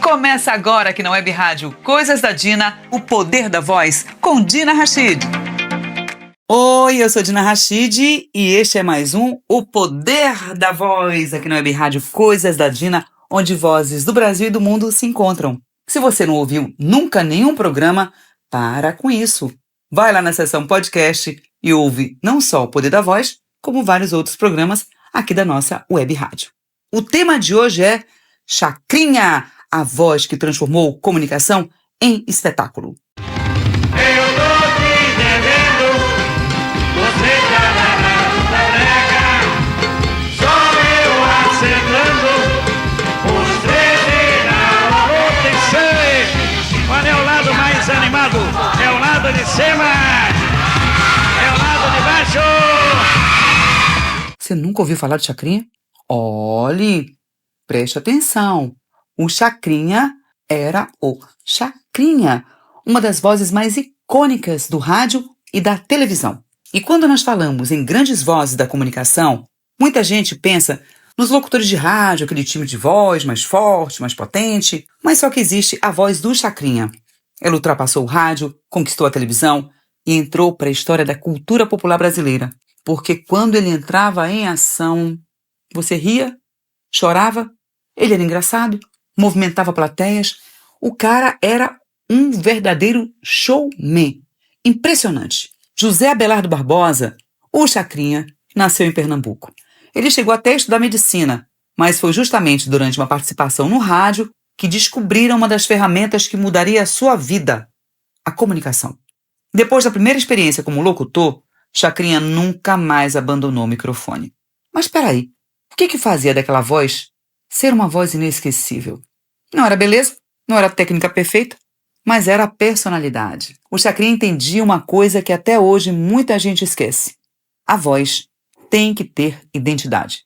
Começa agora aqui na Web Rádio Coisas da Dina, o poder da voz, com Dina Rachid. Oi, eu sou Dina Rachid e este é mais um O Poder da Voz, aqui na Web Rádio Coisas da Dina, onde vozes do Brasil e do mundo se encontram. Se você não ouviu nunca nenhum programa, para com isso. Vai lá na seção podcast e ouve não só O Poder da Voz, como vários outros programas aqui da nossa Web Rádio. O tema de hoje é Chacrinha, a voz que transformou comunicação em espetáculo. Eu tô te devendo, você tá na brega, só eu acertando, os três na luta e sangue. Qual é o lado mais animado? É o lado de cima, é o lado de baixo. Você nunca ouviu falar de Chacrinha? Olhe, preste atenção. O Chacrinha era o Chacrinha, uma das vozes mais icônicas do rádio e da televisão. E quando nós falamos em grandes vozes da comunicação, muita gente pensa nos locutores de rádio, aquele time de voz mais forte, mais potente, mas só que existe a voz do Chacrinha. Ela ultrapassou o rádio, conquistou a televisão e entrou para a história da cultura popular brasileira. Porque quando ele entrava em ação, você ria, chorava, ele era engraçado, movimentava plateias. O cara era um verdadeiro showman. Impressionante. José Abelardo Barbosa, o Chacrinha, nasceu em Pernambuco. Ele chegou até a estudar medicina, mas foi justamente durante uma participação no rádio que descobriram uma das ferramentas que mudaria a sua vida, a comunicação. Depois da primeira experiência como locutor, Chacrinha nunca mais abandonou o microfone. Mas peraí, o que fazia daquela voz ser uma voz inesquecível? Não era beleza, não era técnica perfeita, mas era a personalidade. O Chacrinha entendia uma coisa que até hoje muita gente esquece. A voz tem que ter identidade.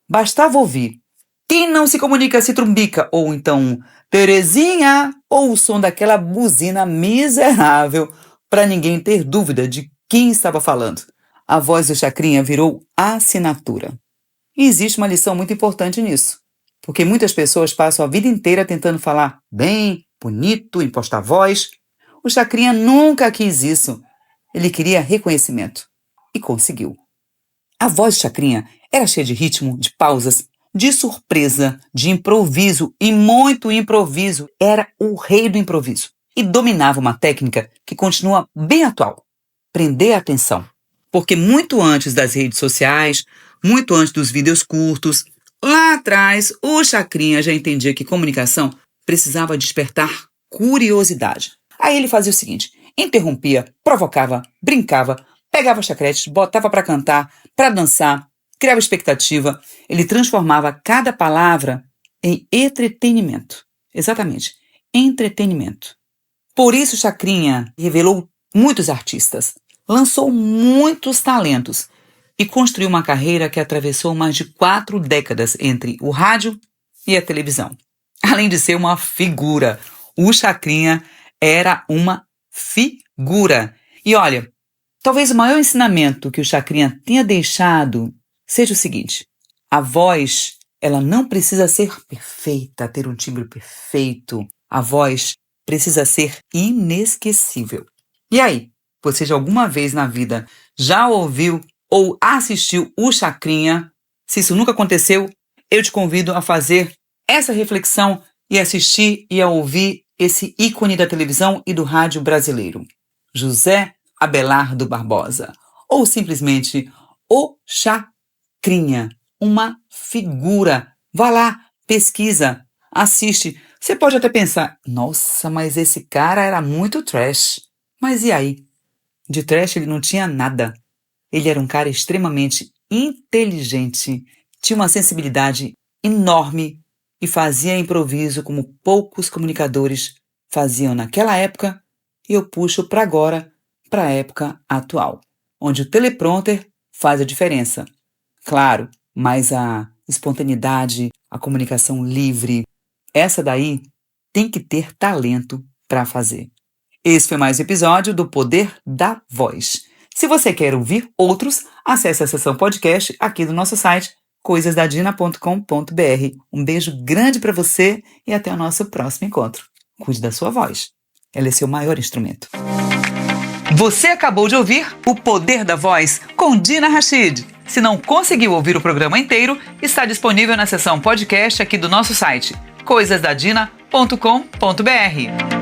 Bastava ouvir "Quem não se comunica se trumbica", ou então "Terezinha", ou o som daquela buzina miserável para ninguém ter dúvida de quem estava falando. A voz do Chacrinha virou assinatura. E existe uma lição muito importante nisso. Porque muitas pessoas passam a vida inteira tentando falar bem, bonito, impostar voz. O Chacrinha nunca quis isso. Ele queria reconhecimento. E conseguiu. A voz de Chacrinha era cheia de ritmo, de pausas, de surpresa, de improviso e muito improviso. Era o rei do improviso. E dominava uma técnica que continua bem atual. Prender a atenção. Porque muito antes das redes sociais, muito antes dos vídeos curtos, lá atrás, o Chacrinha já entendia que comunicação precisava despertar curiosidade. Aí ele fazia o seguinte: interrompia, provocava, brincava, pegava chacretes, botava para cantar, para dançar, criava expectativa. Ele transformava cada palavra em entretenimento. Exatamente, entretenimento. Por isso Chacrinha revelou muitos artistas, lançou muitos talentos e construiu uma carreira que atravessou mais de 4 décadas entre o rádio e a televisão. Além de ser uma figura, o Chacrinha era uma figura. E olha, talvez o maior ensinamento que o Chacrinha tenha deixado seja o seguinte: a voz, ela não precisa ser perfeita, ter um timbre perfeito. A voz precisa ser inesquecível. E aí, você já alguma vez na vida já ouviu ou assistiu o Chacrinha? Se isso nunca aconteceu, eu te convido a fazer essa reflexão e assistir e a ouvir esse ícone da televisão e do rádio brasileiro, José Abelardo Barbosa, ou simplesmente o Chacrinha, uma figura. Vá lá, pesquisa, assiste. Você pode até pensar: nossa, mas esse cara era muito trash. Mas e aí? De trash ele não tinha nada. Ele era um cara extremamente inteligente, tinha uma sensibilidade enorme e fazia improviso como poucos comunicadores faziam naquela época, e eu puxo para agora, para a época atual, onde o teleprompter faz a diferença. Claro, mas a espontaneidade, a comunicação livre, essa daí tem que ter talento para fazer. Esse foi mais um episódio do Poder da Voz. Se você quer ouvir outros, acesse a seção podcast aqui do nosso site coisasdadina.com.br. Um beijo grande para você e até o nosso próximo encontro. Cuide da sua voz. Ela é seu maior instrumento. Você acabou de ouvir O Poder da Voz com Dina Rachid. Se não conseguiu ouvir o programa inteiro, está disponível na seção podcast aqui do nosso site, coisasdadina.com.br.